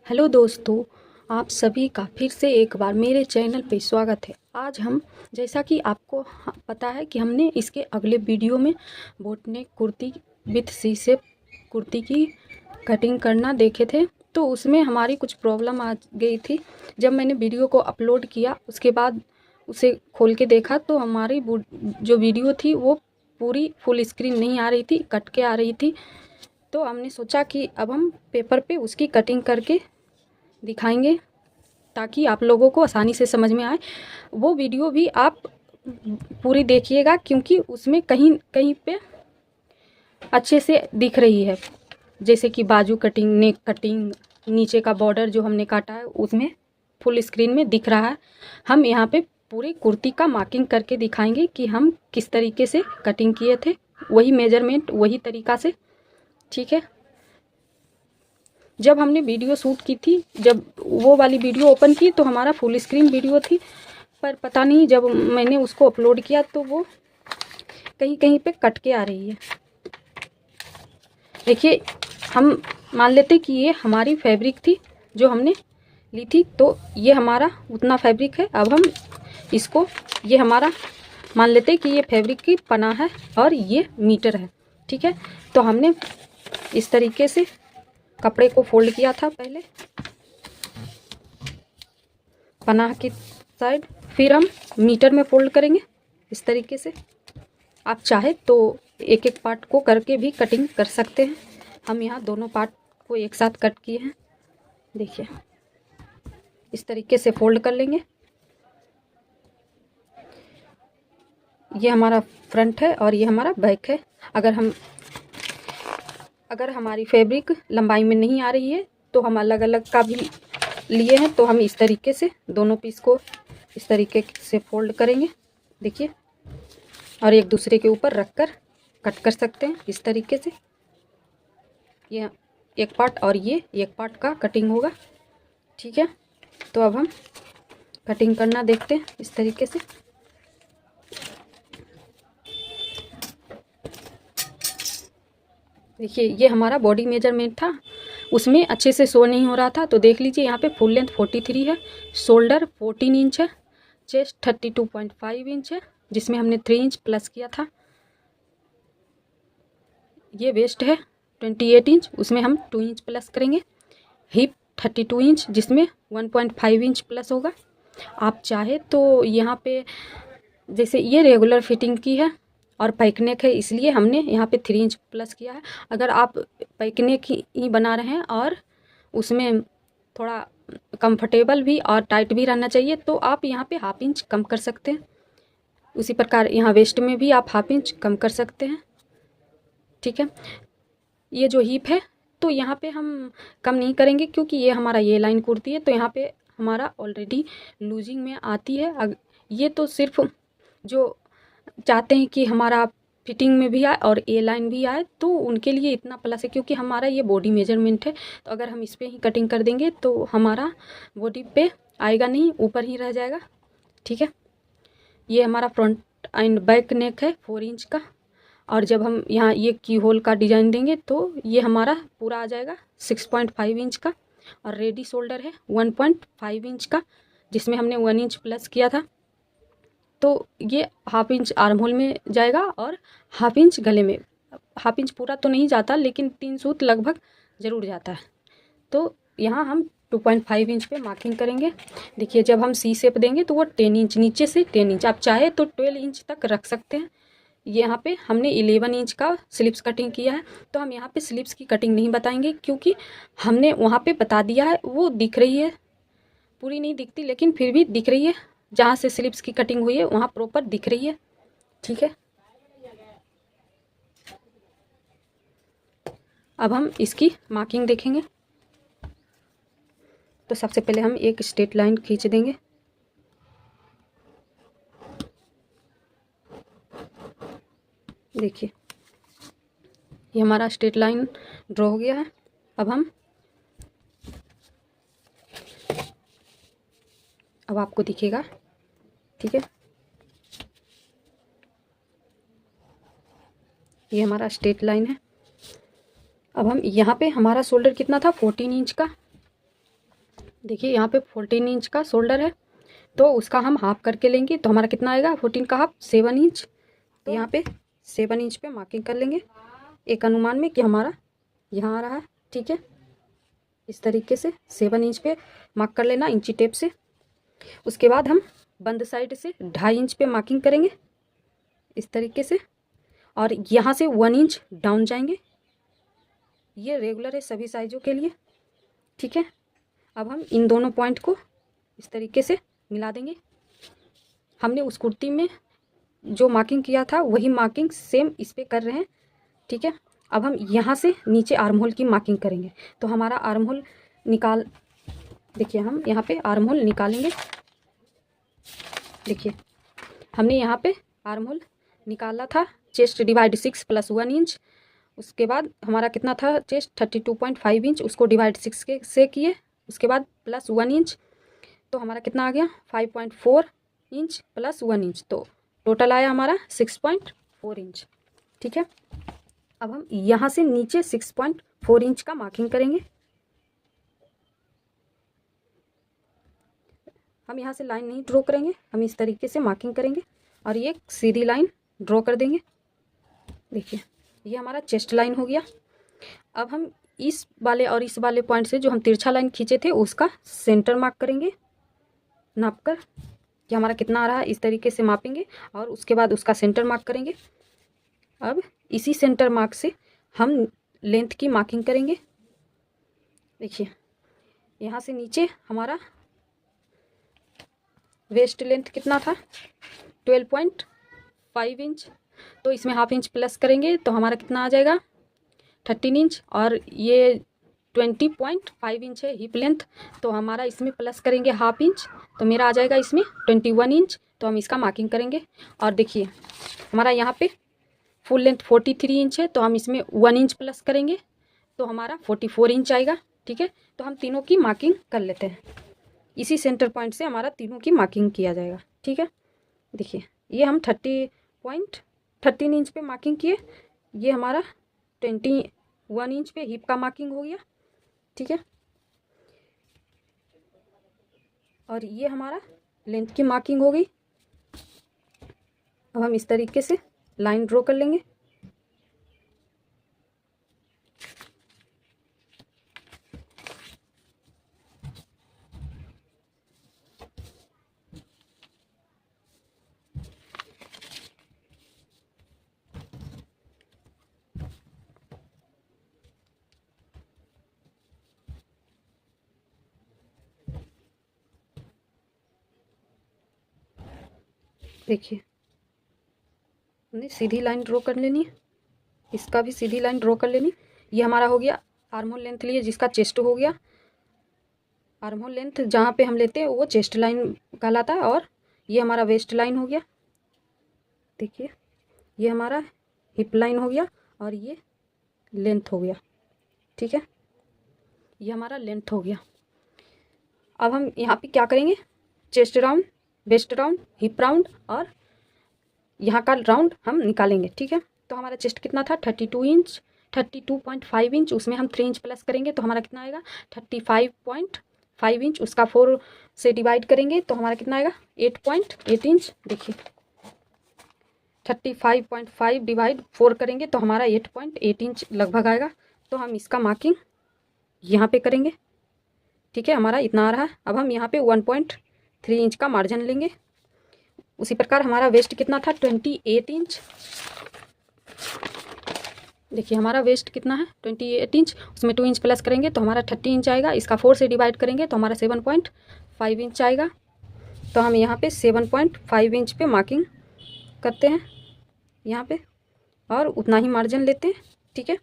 Hello दोस्तों, आप सभी का फिर से एक बार मेरे चैनल पे स्वागत है। आज हम जैसा कि आपको पता है कि हमने इसके अगले वीडियो में boat neck kurti with C shape kurti की कटिंग करना देखे थे। तो उसमें हमारी कुछ प्रॉब्लम आ गई थी। जब मैंने वीडियो को अपलोड किया उसके बाद उसे खोल के देखा तो हमारी जो वीडियो थी वो पूरी फुल स्क्रीन नहीं आ रही थी, कट के आ रही थी। तो हमने सोचा कि अब हम पेपर पे उसकी कटिंग करके दिखाएंगे ताकि आप लोगों को आसानी से समझ में आए। वो वीडियो भी आप पूरी देखिएगा क्योंकि उसमें कहीं कहीं पे अच्छे से दिख रही है, जैसे कि बाजू कटिंग, नेक कटिंग, नीचे का बॉर्डर जो हमने काटा है उसमें फुल स्क्रीन में दिख रहा है। हम यहाँ पे पूरी कुर्ती का मार्किंग करके दिखाएंगे कि हम किस तरीके से कटिंग किए थे, वही मेजरमेंट वही तरीका से। ठीक है, जब हमने वीडियो शूट की थी, जब वो वाली वीडियो ओपन की तो हमारा फुल स्क्रीन वीडियो थी, पर पता नहीं जब मैंने उसको अपलोड किया तो वो कहीं कहीं पे कट के आ रही है। देखिए, हम मान लेते कि ये हमारी फैब्रिक थी जो हमने ली थी, तो ये हमारा उतना फैब्रिक है। अब हम इसको, ये हमारा मान लेते कि ये फैब्रिक की पनाह है और ये मीटर है। ठीक है, तो हमने इस तरीके से कपड़े को फोल्ड किया था पहले पनाह की साइड, फिर हम मीटर में फोल्ड करेंगे इस तरीके से। आप चाहे तो एक एक पार्ट को करके भी कटिंग कर सकते हैं। हम यहाँ दोनों पार्ट को एक साथ कट किए हैं। देखिए, इस तरीके से फोल्ड कर लेंगे। ये हमारा फ्रंट है और ये हमारा बैक है। अगर हमारी फैब्रिक लंबाई में नहीं आ रही है तो हम अलग अलग का भी लिए हैं, तो हम इस तरीके से दोनों पीस को इस तरीके से फोल्ड करेंगे। देखिए, और एक दूसरे के ऊपर रख कर कट कर सकते हैं इस तरीके से। ये एक पार्ट और ये एक पार्ट का कटिंग होगा। ठीक है, तो अब हम कटिंग करना देखते हैं इस तरीके से। देखिए, ये हमारा बॉडी मेजरमेंट था, उसमें अच्छे से शो नहीं हो रहा था, तो देख लीजिए यहाँ पे फुल लेंथ 43 है, शोल्डर 14 इंच है, चेस्ट 32.5 इंच है जिसमें हमने 3 इंच प्लस किया था। ये वेस्ट है 28 इंच, उसमें हम 2 इंच प्लस करेंगे। हिप 32 इंच जिसमें 1.5 इंच प्लस होगा। आप चाहे तो यहाँ पे, जैसे ये रेगुलर फिटिंग की है और पैकनेक है इसलिए हमने यहाँ पे 3 इंच प्लस किया है। अगर आप पैकनेक ही बना रहे हैं और उसमें थोड़ा कंफर्टेबल भी और टाइट भी रहना चाहिए तो आप यहाँ पे हाफ इंच कम कर सकते हैं। उसी प्रकार यहाँ वेस्ट में भी आप हाफ इंच कम कर सकते हैं। ठीक है, ये जो हिप है तो यहाँ पे हम कम नहीं करेंगे क्योंकि ये हमारा ये लाइन कुर्ती है, तो यहाँ पे हमारा ऑलरेडी लूजिंग में आती है। ये तो सिर्फ जो चाहते हैं कि हमारा फिटिंग में भी आए और ए लाइन भी आए तो उनके लिए इतना प्लस है, क्योंकि हमारा ये बॉडी मेजरमेंट है। तो अगर हम इस पर ही कटिंग कर देंगे तो हमारा बॉडी पे आएगा नहीं, ऊपर ही रह जाएगा। ठीक है, ये हमारा फ्रंट एंड बैक नेक है 4 इंच का, और जब हम यहाँ ये की होल का डिजाइन देंगे तो ये हमारा पूरा आ जाएगा 6.5 इंच का, और रेडी शोल्डर है 1.5 इंच का जिसमें हमने 1 इंच प्लस किया था। तो ये हाफ इंच आर्म होल में जाएगा और हाफ इंच गले में। हाफ इंच पूरा तो नहीं जाता लेकिन 3 सूत लगभग ज़रूर जाता है। तो यहाँ हम 2.5 इंच पे मार्किंग करेंगे। देखिए, जब हम सी शेप देंगे तो वो 10 इंच, नीचे से 10 इंच, आप चाहे तो 12 इंच तक रख सकते हैं। यहाँ पे हमने 11 इंच का स्लिप्स कटिंग किया है, तो हम यहाँ पे स्लिप्स की कटिंग नहीं बताएंगे क्योंकि हमने वहाँ पे बता दिया है। वो दिख रही है, पूरी नहीं दिखती लेकिन फिर भी दिख रही है, जहाँ से स्लिप्स की कटिंग हुई है वहाँ प्रॉपर दिख रही है। ठीक है, अब हम इसकी मार्किंग देखेंगे। तो सबसे पहले हम एक स्ट्रेट लाइन खींच देंगे। देखिए, ये हमारा स्ट्रेट लाइन ड्रॉ हो गया है। अब आपको दिखेगा। ठीक है, ये हमारा स्ट्रेट लाइन है। अब हम यहाँ पे, हमारा शोल्डर कितना था 14 इंच का, देखिए यहाँ पे 14 इंच का शोल्डर है, तो उसका हम हाफ करके लेंगे, तो हमारा कितना आएगा 14 का हाफ 7 इंच। तो यहाँ पे 7 इंच पे मार्किंग कर लेंगे एक अनुमान में कि हमारा यहाँ आ रहा है। ठीक है, इस तरीके से 7 इंच पे मार्क कर लेना इंची टेप से। उसके बाद हम बंद साइड से 2.5 इंच पे मार्किंग करेंगे इस तरीके से, और यहाँ से 1 इंच डाउन जाएंगे। ये रेगुलर है सभी साइजों के लिए। ठीक है, अब हम इन दोनों पॉइंट को इस तरीके से मिला देंगे। हमने उस कुर्ती में जो मार्किंग किया था वही मार्किंग सेम इस पे कर रहे हैं। ठीक है, अब हम यहाँ से नीचे आर्म होल की मार्किंग करेंगे। तो हमारा आर्म होल निकाल, देखिए हम यहाँ पे आर्म होल निकालेंगे। देखिए हमने यहाँ पे आर्म होल निकाला था, चेस्ट डिवाइड 6 + 1 इंच। उसके बाद हमारा कितना था चेस्ट 32.5 इंच, उसको डिवाइड 6 के से किए, उसके बाद प्लस 1 इंच, तो हमारा कितना आ गया 5.4 इंच + 1 इंच, तो टोटल आया हमारा 6.4 इंच। ठीक है, अब हम यहाँ से नीचे 6.4 इंच का मार्किंग करेंगे। हम यहाँ से लाइन नहीं ड्रॉ करेंगे, हम इस तरीके से मार्किंग करेंगे और ये सीधी लाइन ड्रॉ कर देंगे। देखिए ये हमारा चेस्ट लाइन हो गया। अब हम इस वाले और इस वाले पॉइंट से जो हम तिरछा लाइन खींचे थे उसका सेंटर मार्क करेंगे नाप कर कि हमारा कितना आ रहा है, इस तरीके से मापेंगे और उसके बाद उसका सेंटर मार्क करेंगे। अब इसी सेंटर मार्क से हम लेंथ की मार्किंग करेंगे। देखिए यहाँ से नीचे हमारा वेस्ट लेंथ कितना था 12.5 इंच, तो इसमें हाफ इंच प्लस करेंगे तो हमारा कितना आ जाएगा 13 इंच, और ये 20.5 इंच है हिप लेंथ, तो हमारा इसमें प्लस करेंगे हाफ इंच, तो मेरा आ जाएगा इसमें 21 इंच। तो हम इसका मार्किंग करेंगे और देखिए हमारा यहाँ पे फुल लेंथ 43 इंच है, तो हम इसमें 1 इंच प्लस करेंगे तो हमारा 44 इंच आएगा। ठीक है, तो हम तीनों की मार्किंग कर लेते हैं। इसी सेंटर पॉइंट से हमारा तीनों की मार्किंग किया जाएगा। ठीक है, देखिए ये हम 13 इंच पे मार्किंग किए, ये हमारा 21 इंच पे हिप का मार्किंग हो गया। ठीक है, और ये हमारा लेंथ की मार्किंग हो गई। अब हम इस तरीके से लाइन ड्रॉ कर लेंगे। देखिए हमने सीधी लाइन ड्रॉ कर लेनी है, इसका भी सीधी लाइन ड्रॉ कर लेनी। ये हमारा हो गया आर्म होल लेंथ लिए जिसका चेस्ट हो गया। आर्म होल लेंथ जहाँ पे हम लेते हैं वो चेस्ट लाइन कहलाता है, और ये हमारा वेस्ट लाइन हो गया। देखिए ये हमारा हिप लाइन हो गया और ये लेंथ हो गया। ठीक है, ये हमारा लेंथ हो गया। अब हम यहाँ पे क्या करेंगे, chest round, waist round, hip round और यहाँ का राउंड हम निकालेंगे। ठीक है, तो हमारा चेस्ट कितना था 32 इंच, 32.5 इंच, उसमें हम 3 इंच प्लस करेंगे तो हमारा कितना आएगा 35.5 इंच, उसका 4 से डिवाइड करेंगे तो हमारा कितना आएगा 8.8 इंच। देखिए 35.5 डिवाइड 4 करेंगे तो हमारा 8.8 इंच लगभग आएगा। तो हम इसका मार्किंग यहाँ पे करेंगे। ठीक है, हमारा इतना आ रहा है। अब हम यहाँ पे 1.3 इंच का मार्जिन लेंगे। उसी प्रकार हमारा वेस्ट कितना था 28 इंच। देखिए हमारा वेस्ट कितना है 28 इंच, उसमें 2 इंच प्लस करेंगे तो हमारा 30 इंच आएगा, इसका 4 से डिवाइड करेंगे तो हमारा 7.5 इंच आएगा। तो हम यहाँ पे 7.5 इंच पे मार्किंग करते हैं यहाँ पे, और उतना ही मार्जिन लेते हैं। ठीक है,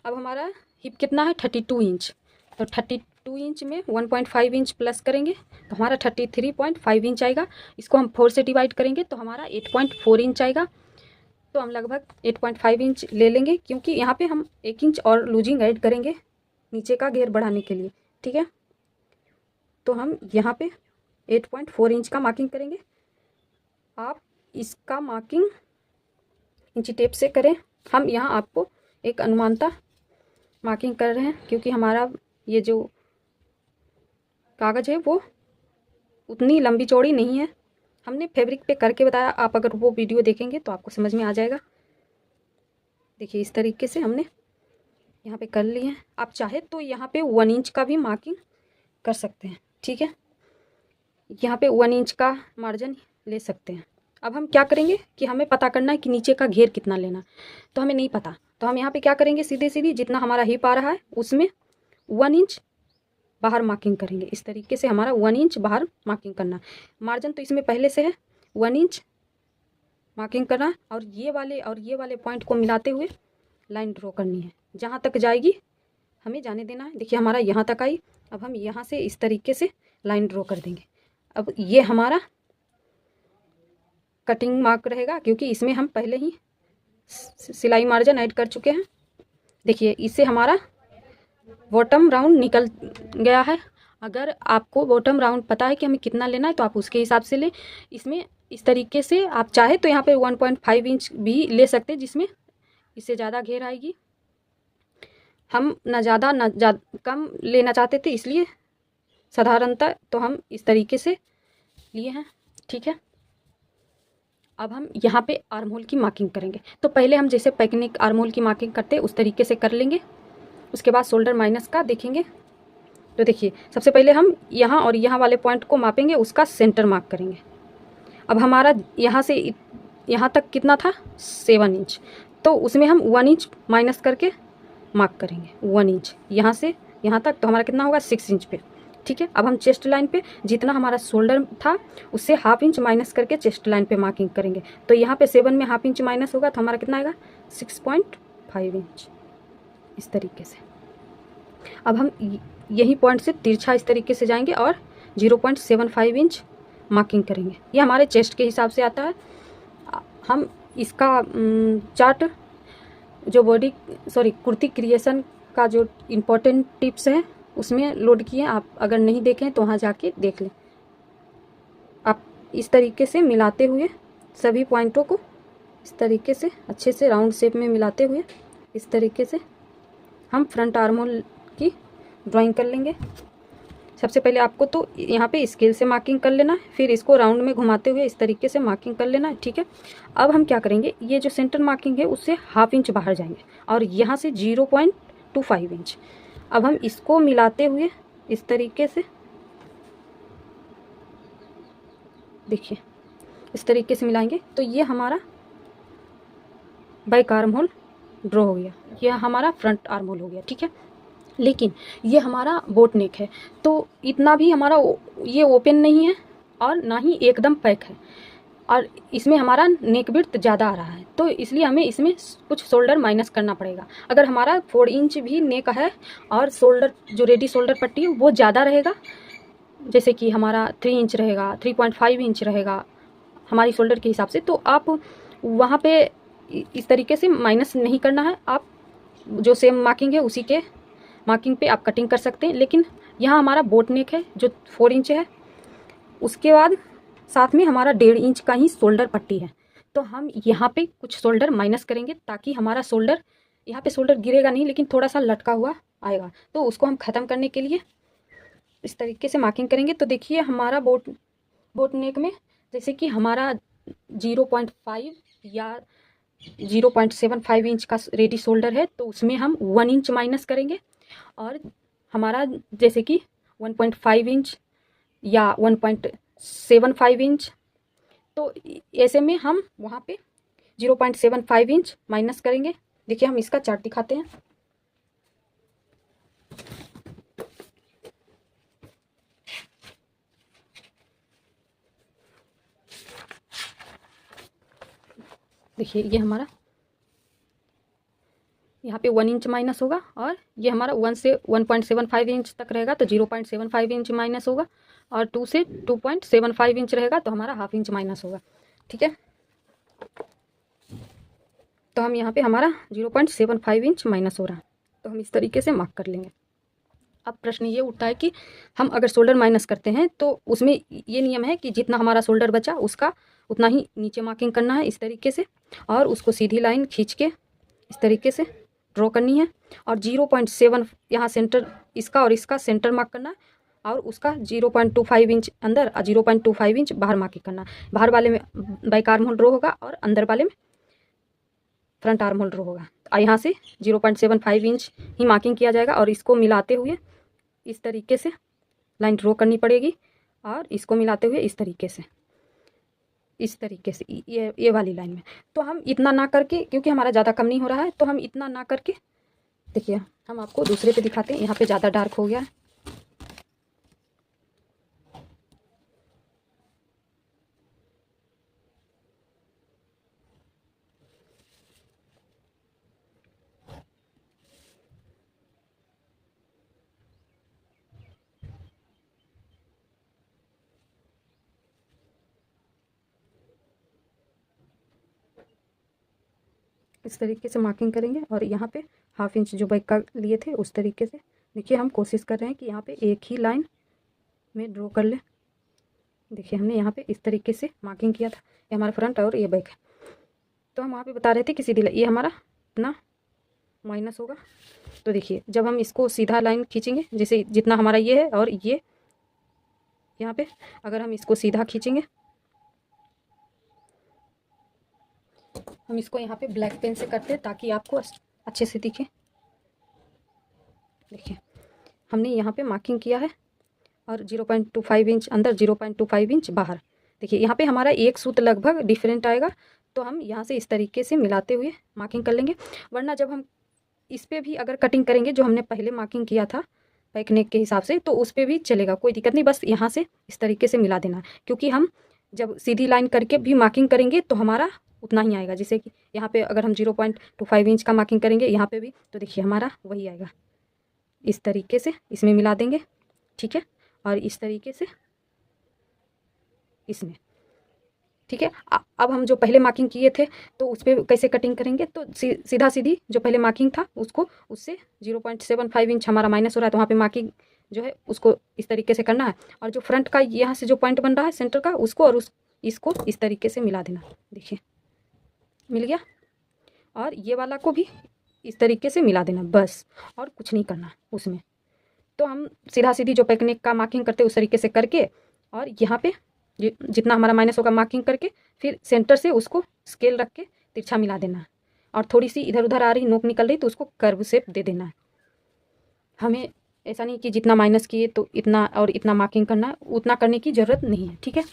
अब हमारा हिप कितना है 32 इंच, तो 32 इंच में 1.5 इंच प्लस करेंगे तो हमारा 33.5 इंच आएगा। इसको हम 4 से डिवाइड करेंगे तो हमारा 8.4 इंच आएगा। तो हम लगभग 8.5 इंच ले लेंगे, क्योंकि यहाँ पे हम 1 इंच और लूजिंग ऐड करेंगे नीचे का घेर बढ़ाने के लिए। ठीक है, तो हम यहाँ पे 8.4 इंच का मार्किंग करेंगे। आप इसका मार्किंग इंची टेप से करें, हम यहाँ आपको एक अनुमानता मार्किंग कर रहे हैं, क्योंकि हमारा ये जो कागज़ है वो उतनी लंबी चौड़ी नहीं है, हमने फैब्रिक पे करके बताया। आप अगर वो वीडियो देखेंगे तो आपको समझ में आ जाएगा। देखिए इस तरीके से हमने यहाँ पे कर लिए हैं। आप चाहे तो यहाँ पे 1 इंच का भी मार्किंग कर सकते हैं, ठीक है। यहाँ पे 1 इंच का मार्जिन ले सकते हैं। अब हम क्या करेंगे कि हमें पता करना है कि नीचे का घेर कितना लेना, तो हमें नहीं पता, तो हम यहाँ पे क्या करेंगे, सीधे सीधी जितना हमारा हिप आ रहा है उसमें 1 इंच बाहर मार्किंग करेंगे। इस तरीके से हमारा 1 इंच बाहर मार्किंग करना। मार्जिन तो इसमें पहले से है, 1 इंच मार्किंग करना और ये वाले पॉइंट को मिलाते हुए लाइन ड्रॉ करनी है। जहाँ तक जाएगी हमें जाने देना है। देखिए हमारा यहाँ तक आई, अब हम यहाँ से इस तरीके से लाइन ड्रॉ कर देंगे। अब ये हमारा कटिंग मार्क रहेगा, क्योंकि इसमें हम पहले ही सिलाई मार्जिन ऐड कर चुके हैं। देखिए इससे हमारा बॉटम राउंड निकल गया है। अगर आपको बॉटम राउंड पता है कि हमें कितना लेना है तो आप उसके हिसाब से लें। इसमें इस तरीके से आप चाहे तो यहाँ पे 1.5 इंच भी ले सकते हैं, जिसमें इससे ज़्यादा घेर आएगी। हम ना ज़्यादा ना कम लेना चाहते थे, इसलिए साधारणतः तो हम इस तरीके से लिए हैं, ठीक है। अब हम यहाँ पे आर्म होल की मार्किंग करेंगे। तो पहले हम जैसे पैकनिक आर्म होल की मार्किंग करते हैं उस तरीके से कर लेंगे। उसके बाद शोल्डर माइनस का देखेंगे। तो देखिए सबसे पहले हम यहाँ और यहाँ वाले पॉइंट को मापेंगे, उसका सेंटर मार्क करेंगे। अब हमारा यहाँ से यहाँ तक कितना था, 7 इंच, तो उसमें हम 1 इंच माइनस करके मार्क करेंगे। 1 इंच यहाँ से यहाँ तक, तो हमारा कितना होगा, 6 इंच पे, ठीक है। अब हम चेस्ट लाइन पे जितना हमारा शोल्डर था उससे 1/2 इंच माइनस करके चेस्ट लाइन पे मार्किंग करेंगे। तो यहाँ पे 7 में 1/2 इंच माइनस होगा तो हमारा कितना आएगा, 6.5 इंच, इस तरीके से। अब हम यही पॉइंट से तिरछा इस तरीके से जाएंगे और 0.75 इंच मार्किंग करेंगे। ये हमारे चेस्ट के हिसाब से आता है। हम इसका चार्ट जो कुर्ती क्रिएशन का जो इम्पोर्टेंट टिप्स है उसमें लोड किए, आप अगर नहीं देखें तो वहाँ जाके देख लें। आप इस तरीके से मिलाते हुए सभी पॉइंटों को इस तरीके से अच्छे से राउंड शेप में मिलाते हुए इस तरीके से हम फ्रंट आर्म होल की ड्राइंग कर लेंगे। सबसे पहले आपको तो यहाँ पे स्केल से मार्किंग कर लेना है, फिर इसको राउंड में घुमाते हुए इस तरीके से मार्किंग कर लेना है, ठीक है। अब हम क्या करेंगे, ये जो सेंटर मार्किंग है उससे 1/2 इंच बाहर जाएंगे और यहाँ से 0.25 इंच। अब हम इसको मिलाते हुए इस तरीके से, देखिए इस तरीके से मिलाएंगे तो ये हमारा बैक आर्म होल ड्रॉ हो गया, यह हमारा फ्रंट आर्म होल हो गया, ठीक है। लेकिन ये हमारा बोट नेक है तो इतना भी हमारा ये ओपन नहीं है और ना ही एकदम पैक है, और इसमें हमारा नेक विड्थ ज़्यादा आ रहा है, तो इसलिए हमें इसमें कुछ शोल्डर माइनस करना पड़ेगा। अगर हमारा 4 इंच भी नेक है और शोल्डर जो रेडी शोल्डर पट्टी है वो ज़्यादा रहेगा, जैसे कि हमारा 3 इंच रहेगा, 3.5 इंच रहेगा हमारी शोल्डर के हिसाब से, तो आप वहाँ पे इस तरीके से माइनस नहीं करना है। आप जो सेम मार्किंग है उसी के मार्किंग पे आप कटिंग कर सकते हैं। लेकिन यहाँ हमारा बोट नेक है जो 4 इंच है, उसके बाद साथ में हमारा 1.5 इंच का ही शोल्डर पट्टी है, तो हम यहाँ पे कुछ शोल्डर माइनस करेंगे ताकि हमारा शोल्डर, यहाँ पे शोल्डर गिरेगा नहीं लेकिन थोड़ा सा लटका हुआ आएगा, तो उसको हम ख़त्म करने के लिए इस तरीके से मार्किंग करेंगे। तो देखिए हमारा बोट नेक में जैसे कि हमारा 0.5 या 0.75 इंच का रेडी शोल्डर है, तो उसमें हम 1 इंच माइनस करेंगे, और हमारा जैसे कि 1.5 इंच या 1.75 इंच, तो ऐसे में हम वहाँ पे 0.75 इंच माइनस करेंगे। देखिए हम इसका चार्ट दिखाते हैं। देखिए ये हमारा यहाँ पे 1 इंच माइनस होगा, और ये हमारा 1 से 1.75 इंच तक रहेगा तो 0.75 इंच माइनस होगा, और 2 से 2.75 इंच रहेगा तो हमारा 1/2 इंच माइनस होगा, ठीक है। तो हम यहाँ पे हमारा 0.75 इंच माइनस हो रहा है, तो हम इस तरीके से मार्क कर लेंगे। अब प्रश्न ये उठता है कि हम अगर शोल्डर माइनस करते हैं तो उसमें ये नियम है कि जितना हमारा शोल्डर बचा उसका उतना ही नीचे मार्किंग करना है इस तरीके से, और उसको सीधी लाइन खींच के इस तरीके से ड्रॉ करनी है, और 0.7 यहाँ सेंटर इसका और इसका सेंटर मार्क करना है, और उसका 0.25 इंच अंदर और 0.25 इंच बाहर मार्किंग करना। बाहर वाले में बैक आर्म होल ड्रॉ होगा और अंदर वाले में फ्रंट आर्म होल ड्रॉ होगा। और यहाँ से 0.75 इंच ही मार्किंग किया जाएगा और इसको मिलाते हुए इस तरीके से लाइन ड्रॉ करनी पड़ेगी और इसको मिलाते हुए इस तरीके से ये वाली लाइन में। तो हम इतना ना करके, क्योंकि हमारा ज़्यादा कम नहीं हो रहा है, तो हम इतना ना करके, देखिए हम आपको दूसरे पे दिखाते हैं। यहाँ पे ज़्यादा डार्क हो गया है। इस तरीके से मार्किंग करेंगे और यहाँ पे हाफ इंच जो बैक का लिए थे उस तरीके से। देखिए हम कोशिश कर रहे हैं कि यहाँ पे एक ही लाइन में ड्रॉ कर ले। देखिए हमने यहाँ पे इस तरीके से मार्किंग किया था। ये हमारा फ्रंट और ये बैक है। तो हम वहाँ पे बता रहे थे कि सीधी लाइन, ये हमारा अपना माइनस होगा। तो देखिए जब हम इसको सीधा लाइन खींचेंगे, जैसे जितना हमारा ये है और ये यहाँ पे, अगर हम इसको सीधा खींचेंगे, हम इसको यहाँ पे ब्लैक पेन से करते हैं ताकि आपको अच्छे से दिखे। देखिए हमने यहाँ पे मार्किंग किया है और 0.25 इंच अंदर, 0.25 इंच बाहर। देखिए यहाँ पे हमारा एक सूत लगभग डिफरेंट आएगा। तो हम यहाँ से इस तरीके से मिलाते हुए मार्किंग कर लेंगे। वरना जब हम इस पर भी अगर कटिंग करेंगे, जो हमने पहले मार्किंग किया था बैक नेक के हिसाब से, तो उस पर भी चलेगा, कोई दिक्कत नहीं। बस यहाँ से इस तरीके से मिला देना, क्योंकि हम जब सीधी लाइन करके भी मार्किंग करेंगे तो हमारा उतना ही आएगा। जैसे कि यहाँ पे अगर हम 0.25 इंच का मार्किंग करेंगे यहाँ पे भी, तो देखिए हमारा वही आएगा। इस तरीके से इसमें मिला देंगे, ठीक है, और इस तरीके से इसमें, ठीक है। अब हम जो पहले मार्किंग किए थे तो उस पर कैसे कटिंग करेंगे, तो सीधा सीधी जो पहले मार्किंग था उसको, उससे 0.75 इंच हमारा माइनस हो रहा है, तो वहाँ पे मार्किंग जो है उसको इस तरीके से करना है। और जो फ्रंट का यहाँ से जो पॉइंट बन रहा है सेंटर का, उसको और इसको इस तरीके से मिला देना। देखिए मिल गया। और ये वाला को भी इस तरीके से मिला देना बस, और कुछ नहीं करना उसमें। तो हम सीधा सीधी जो पैकनेक का मार्किंग करते हैं उस तरीके से करके, और यहाँ पे जितना हमारा माइनस होगा मार्किंग करके, फिर सेंटर से उसको स्केल रख के तिरछा मिला देना है। और थोड़ी सी इधर उधर आ रही नोक निकल रही तो उसको कर्व शेप दे देना है। हमें ऐसा नहीं कि जितना माइनस किए तो इतना और इतना मार्किंग करना है, उतना करने की ज़रूरत नहीं है, ठीक है।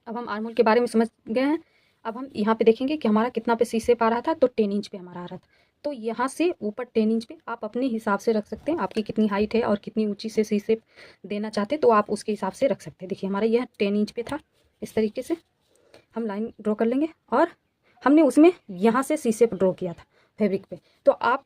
अब हम आर्म होल के बारे में समझ गए हैं। अब हम यहाँ पे देखेंगे कि हमारा कितना पे सी शेप आ रहा था, तो 10 इंच पे हमारा आ रहा था। तो यहाँ से ऊपर 10 इंच पे आप अपने हिसाब से रख सकते हैं। आपकी कितनी हाइट है और कितनी ऊंची से सी शेप देना चाहते हैं तो आप उसके हिसाब से रख सकते हैं। देखिए हमारा यह 10 इंच पे था। इस तरीके से हम लाइन ड्रॉ कर लेंगे और हमने उसमें यहाँ से सी शेप ड्रॉ किया था फैब्रिक पे। तो आप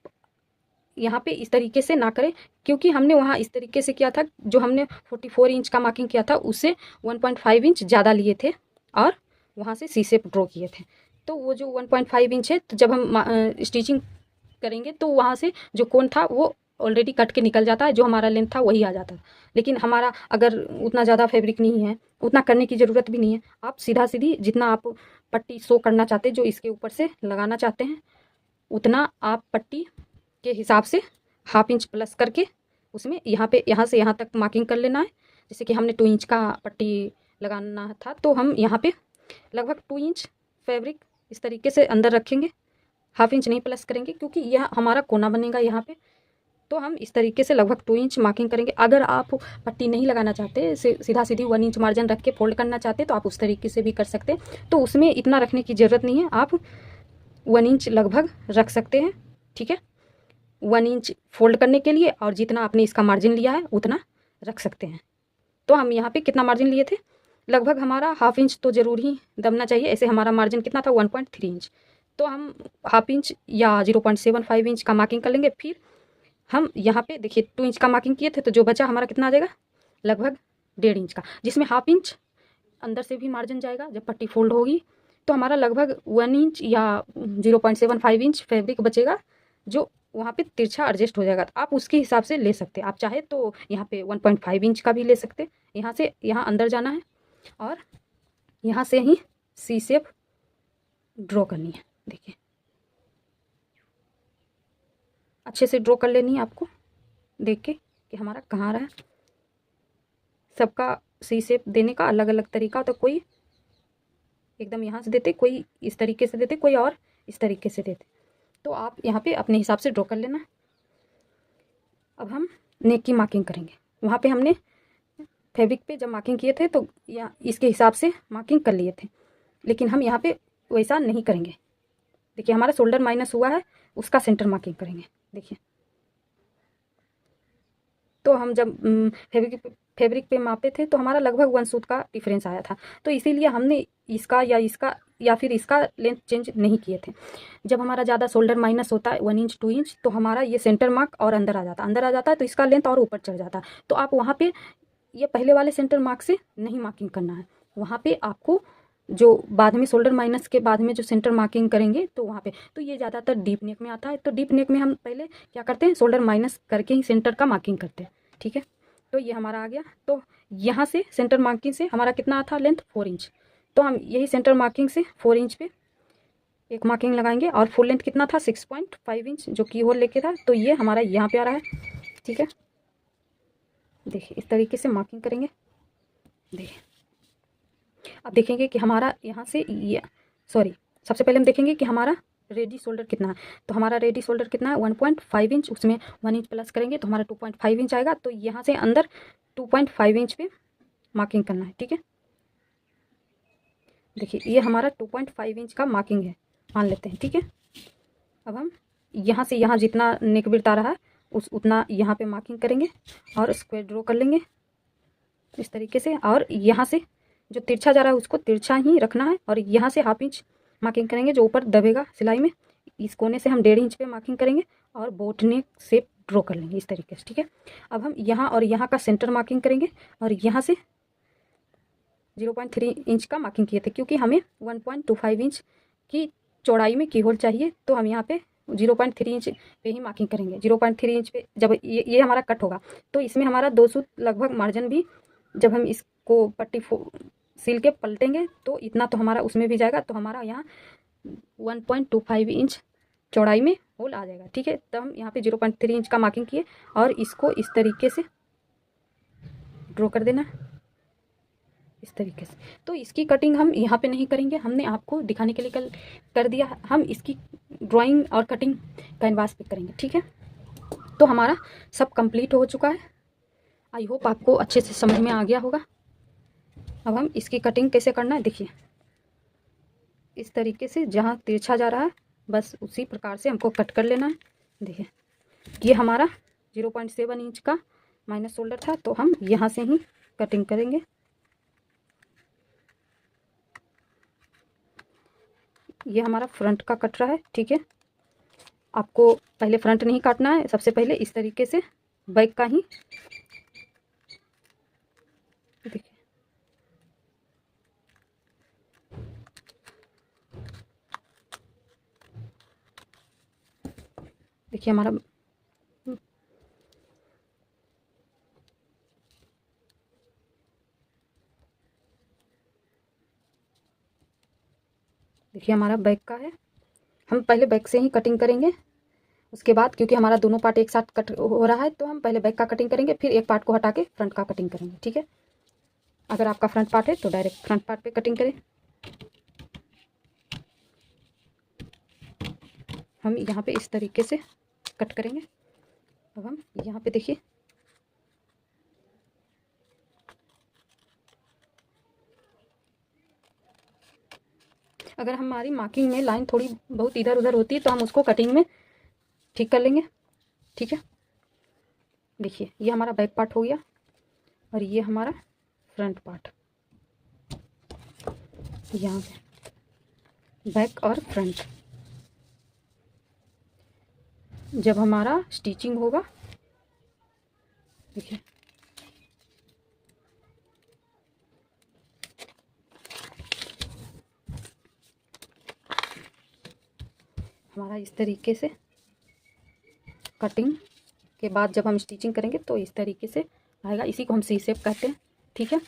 यहाँ पे इस तरीके से ना करें, क्योंकि हमने वहाँ इस तरीके से किया था। जो हमने 44 इंच का मार्किंग किया था उससे 1.5 इंच ज़्यादा लिए थे और वहाँ से सी शेप ड्रॉ किए थे। तो वो जो 1.5 इंच है, तो जब हम स्टिचिंग करेंगे तो वहाँ से जो कोन था वो ऑलरेडी कट के निकल जाता है, जो हमारा लेंथ था वही आ जाता है। लेकिन हमारा अगर उतना ज़्यादा फैब्रिक नहीं है, उतना करने की ज़रूरत भी नहीं है। आप सीधा सीधी जितना आप पट्टी शो करना चाहते हैं, जो इसके ऊपर से लगाना चाहते हैं, उतना आप पट्टी के हिसाब से हाफ इंच प्लस करके उसमें यहाँ से यहाँ तक मार्किंग कर लेना है। जैसे कि हमने 2 इंच का पट्टी लगाना था, तो हम यहाँ पे लगभग 2 इंच फैब्रिक इस तरीके से अंदर रखेंगे, हाफ इंच नहीं प्लस करेंगे, क्योंकि यह हमारा कोना बनेगा यहाँ पे। तो हम इस तरीके से लगभग 2 इंच मार्किंग करेंगे। अगर आप पट्टी नहीं लगाना चाहते, सीधा सीधी 1 इंच मार्जिन रख के फोल्ड करना चाहते तो आप उस तरीके से भी कर सकते हैं। तो उसमें इतना रखने की ज़रूरत नहीं है, आप 1 इंच लगभग रख सकते हैं, ठीक है। 1 इंच फोल्ड करने के लिए, और जितना आपने इसका मार्जिन लिया है उतना रख सकते हैं। तो हम यहाँ पे कितना मार्जिन लिए थे, लगभग हमारा हाफ इंच तो ज़रूर ही दबना चाहिए। ऐसे हमारा मार्जिन कितना था, 1.3 इंच। तो हम हाफ इंच या 0.75 इंच का मार्किंग कर लेंगे। फिर हम यहाँ पे देखिए 2 इंच का मार्किंग किए थे, तो जो बचा हमारा कितना आ जाएगा, लगभग 1.5 इंच का, जिसमें हाफ इंच अंदर से भी मार्जिन जाएगा जब पट्टी फोल्ड होगी। तो हमारा लगभग 1 इंच या 0.75 इंच फैब्रिक बचेगा, जो वहाँ पे तिरछा एडजस्ट हो जाएगा। तो आप उसके हिसाब से ले सकते हैं। आप चाहे तो यहाँ पे 1.5 इंच का भी ले सकते हैं। यहाँ से यहाँ अंदर जाना है और यहाँ से ही सी शेप ड्रॉ करनी है। देखिए अच्छे से ड्रॉ कर लेनी है आपको, देख के कि हमारा कहाँ आ रहा है। सबका सी शेप देने का अलग अलग तरीका, तो कोई एकदम यहाँ से देते, कोई इस तरीके से देते, कोई और इस तरीके से देते। तो आप यहाँ पे अपने हिसाब से ड्रॉ कर लेना। अब हम नेक की मार्किंग करेंगे। वहाँ पे हमने फैब्रिक पे जब मार्किंग किए थे तो या इसके हिसाब से मार्किंग कर लिए थे, लेकिन हम यहाँ पे वैसा नहीं करेंगे। देखिए हमारा शोल्डर माइनस हुआ है, उसका सेंटर मार्किंग करेंगे। देखिए तो हम जब फैब्रिक पे मापे थे तो हमारा लगभग 1 सूत का डिफरेंस आया था, तो इसीलिए हमने इसका या फिर इसका लेंथ चेंज नहीं किए थे। जब हमारा ज़्यादा शोल्डर माइनस होता है 1 इंच 2 इंच, तो हमारा ये सेंटर मार्क और अंदर आ जाता है, तो इसका लेंथ और ऊपर चढ़ जाता है। तो आप वहाँ पे ये पहले वाले सेंटर मार्क से नहीं मार्किंग करना है। वहाँ पे आपको जो बाद में शोल्डर माइनस के बाद में जो सेंटर मार्किंग करेंगे, तो वहाँ पे तो ये ज़्यादातर डीप नेक में आता है। तो डीप नेक में हम पहले क्या करते हैं, शोल्डर माइनस करके ही सेंटर का मार्किंग करते हैं। ठीक है, तो ये हमारा आ गया। तो यहाँ से सेंटर मार्किंग से हमारा कितना था लेंथ, 4 इंच। तो हम यही सेंटर मार्किंग से 4 इंच पे एक मार्किंग लगाएंगे, और फुल लेंथ कितना था 6.5 इंच जो की होल लेके था, तो ये हमारा यहाँ पे आ रहा है। ठीक है, देखिए इस तरीके से मार्किंग करेंगे। देखिए अब देखेंगे कि हमारा यहाँ से ये सबसे पहले हम देखेंगे कि हमारा रेडी शोल्डर कितना है। तो हमारा रेडी शोल्डर कितना है 1.5 इंच, उसमें 1 इंच प्लस करेंगे तो हमारा 2.5 इंच आएगा। तो यहाँ से अंदर 2.5 इंच पे मार्किंग करना है। ठीक है, देखिए ये हमारा 2.5 इंच का मार्किंग है, मान लेते हैं। ठीक है, अब हम यहाँ से यहाँ जितना नेक विड्थ आ रहा है उतना यहाँ पे मार्किंग करेंगे और स्क्वायर ड्रॉ कर लेंगे इस तरीके से। और यहाँ से जो तिरछा जा रहा है उसको तिरछा ही रखना है, और यहाँ से 1/2 इंच मार्किंग करेंगे जो ऊपर दबेगा सिलाई में। इस कोने से हम 1.5 इंच पे मार्किंग करेंगे और बोट नेक शेप ड्रॉ कर लेंगे इस तरीके से। ठीक है, अब हम यहाँ और यहाँ का सेंटर मार्किंग करेंगे, और यहाँ से 0.3 इंच का मार्किंग किए थे, क्योंकि हमें 1.25 इंच की चौड़ाई में की होल चाहिए। तो हम यहाँ पे 0.3 इंच पे ही मार्किंग करेंगे। 0.3 इंच पे जब ये हमारा कट होगा, तो इसमें हमारा 2 सूत लगभग मार्जिन भी, जब हम इसको पट्टी सील के पलटेंगे तो इतना तो हमारा उसमें भी जाएगा। तो हमारा यहाँ 1.25 इंच चौड़ाई में होल आ जाएगा। ठीक है, तो हम यहाँ पे 0.3 इंच का मार्किंग किए, और इसको इस तरीके से ड्रॉ कर देना इस तरीके से। तो इसकी कटिंग हम यहाँ पे नहीं करेंगे, हमने आपको दिखाने के लिए कल कर दिया। हम इसकी ड्राइंग और कटिंग कैनवास पे करेंगे। ठीक है, तो हमारा सब कंप्लीट हो चुका है। आई होप आपको अच्छे से समझ में आ गया होगा। अब हम इसकी कटिंग कैसे करना है, देखिए इस तरीके से जहाँ तिरछा जा रहा है बस उसी प्रकार से हमको कट कर लेना है। देखिए ये हमारा 0.7 इंच का माइनस शोल्डर था, तो हम यहाँ से ही कटिंग करेंगे। ये हमारा फ्रंट का कट रहा है। ठीक है, आपको पहले फ्रंट नहीं काटना है, सबसे पहले इस तरीके से बैक का ही। देखिए देखिए हमारा बैक का है। हम पहले बैक से ही कटिंग करेंगे, उसके बाद क्योंकि हमारा दोनों पार्ट एक साथ कट हो रहा है, तो हम पहले बैक का कटिंग करेंगे, फिर एक पार्ट को हटा के फ्रंट का कटिंग करेंगे। ठीक है, अगर आपका फ्रंट पार्ट है तो डायरेक्ट फ्रंट पार्ट पे कटिंग करें। हम यहाँ पे इस तरीके से कट करेंगे। अब हम यहाँ पे देखिए अगर हमारी मार्किंग में लाइन थोड़ी बहुत इधर उधर होती है तो हम उसको कटिंग में ठीक कर लेंगे। ठीक है, देखिए ये हमारा बैक पार्ट हो गया, और ये हमारा फ्रंट पार्ट। यहाँ पे बैक और फ्रंट जब हमारा स्टिचिंग होगा, देखिए हमारा इस तरीके से कटिंग के बाद जब हम स्टिचिंग करेंगे तो इस तरीके से आएगा। इसी को हम सी शेप कहते हैं। ठीक है,